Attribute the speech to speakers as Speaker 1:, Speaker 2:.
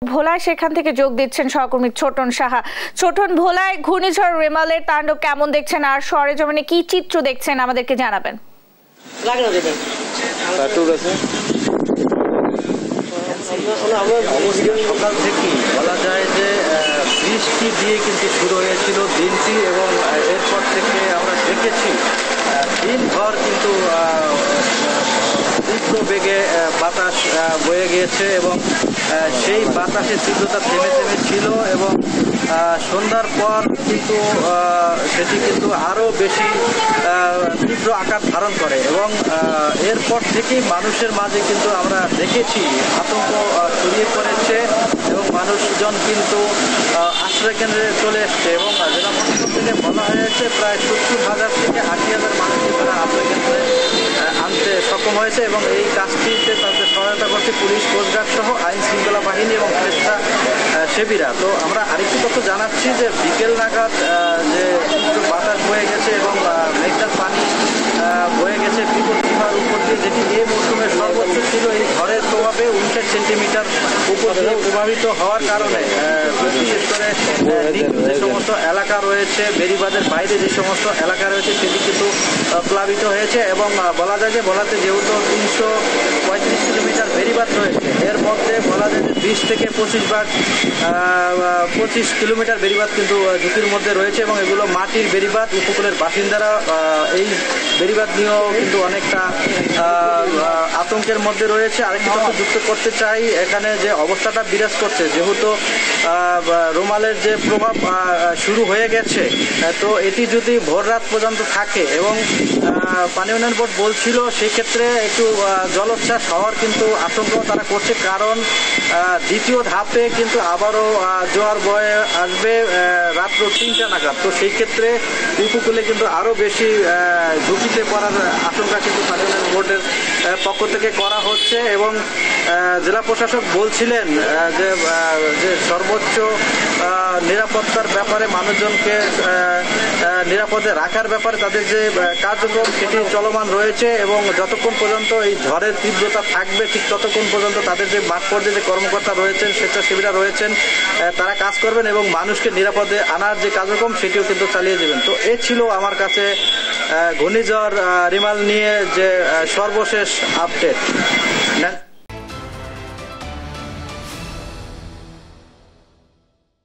Speaker 1: ভোলায় সেখান থেকে যোগ দিচ্ছেন সহকর্মী ছোটন সাহা। ছোটন, ভোলায় ঘূর্ণিঝড় রেমালের তাণ্ডব কেমন দেখছেন আর সরেজমিনে কি চিত্র দেখছেন আমাদেরকে জানাবেন।
Speaker 2: সকাল থেকেই বলা যায় যে বৃষ্টি দিয়ে কিন্তু শুরু হয়েছিল দিনটি এবং এরপর থেকে আমরা দেখেছি দিনভর কিন্তু তীব্র বেগে বাতাস বয়ে গিয়েছে এবং সেই বাতাসের তীব্রতা থেমে থেমে ছিল এবং সন্ধ্যার পর কিন্তু সেটি কিন্তু আরও বেশি তীব্র আকার ধারণ করে এবং এরপর থেকেই মানুষের মাঝে কিন্তু আমরা দেখেছি আতঙ্ক ছড়িয়ে পড়েছে এবং মানুষজন কিন্তু আশ্রয়কেন্দ্রে চলে এসছে এবং জেলা প্রশাসন থেকে বলা হয়েছে প্রায় 70,000 থেকে 80,000 মানুষকে তারা আশ্রয়কেন্দ্রে আনতে সক্ষম হয়েছে এবং এই কাজটিতে তাদের সহায়তা করছে পুলিশ, কোস্টগার্ড সহ আইন শৃঙ্খলা বাহিনী এবং স্বেচ্ছাসেবীরা। তো আমরা আরেকটি তথ্য জানাচ্ছি যে বিকেল নাগাদ যে বাতাস বয়ে গেছে এবং মেঘনার পানি বয়ে গেছে বিপদসীমার উপর দিয়ে, যেটি এই মৌসুমের সর্বোচ্চ ছিল। এই ঝড়ের প্রভাবে 59 সেন্টিমিটার উপর দিয়ে প্রভাবিত হওয়ার কারণে বিশেষ করে যে সমস্ত এলাকা রয়েছে, বেড়িবাঁধের বাইরে যে সমস্ত এলাকা রয়েছে সেটি কিন্তু প্লাবিত হয়েছে এবং বলা যায় যে ভোলাতে যেহেতু 335 কিলোমিটার বেড়িবাঁধ রয়েছে, এর মধ্যে বলা যায় যে 20 থেকে 25 কিলোমিটার বেড়িবাঁধ কিন্তু ঝুঁকির মধ্যে রয়েছে এবং এগুলো মাটির বেড়িবাঁধ। উপকূলের বাসিন্দারা এই বেড়িবাঁধ নিয়েও কিন্তু অনেকটা আতঙ্কের মধ্যে রয়েছে। আরেকটি কথা যুক্ত করতে চাই, এখানে যে অবস্থাটা বিরাজ করছে, যেহেতু রোমালের যে প্রভাব শুরু হয়ে গেছে, তো এটি যদি ভোর রাত পর্যন্ত থাকে এবং পানি উন্নয়ন বোর্ড বলছিল সেই ক্ষেত্রে একটু জলোচ্ছ্বাস হওয়ার কিন্তু আতঙ্ক তারা করছে, কারণ দ্বিতীয় ধাপে কিন্তু আবারও জোয়ার বয়ে আসবে রাত্র 3টা নাগাদ। তো সেই ক্ষেত্রে উপকূলে কিন্তু আরও বেশি ঝুঁকিতে পড়ার আশঙ্কা কিন্তু পানি উন্নয়ন বোর্ডের পক্ষ থেকে করা হচ্ছে এবং জেলা প্রশাসক বলছিলেন যে সর্বোচ্চ নিরাপত্তার ব্যাপারে মানুষজনকে নিরাপদে রাখার ব্যাপারে তাদের যে কার্যক্রম সেটি চলমান রয়েছে এবং যতক্ষণ পর্যন্ত এই ঝড়ের তীব্রতা থাকবে ঠিক ততক্ষণ পর্যন্ত তাদের যে মাঠ পর্যায়ে যে কর্মকর্তা রয়েছেন, স্বেচ্ছাসেবীরা রয়েছেন, তারা কাজ করবেন এবং মানুষকে নিরাপদে আনার যে কার্যক্রম সেটিও কিন্তু চালিয়ে যাবেন। তো এ ছিল আমার কাছে ঘূর্ণিঝড় রিমাল নিয়ে যে সর্বশেষ আপডেট।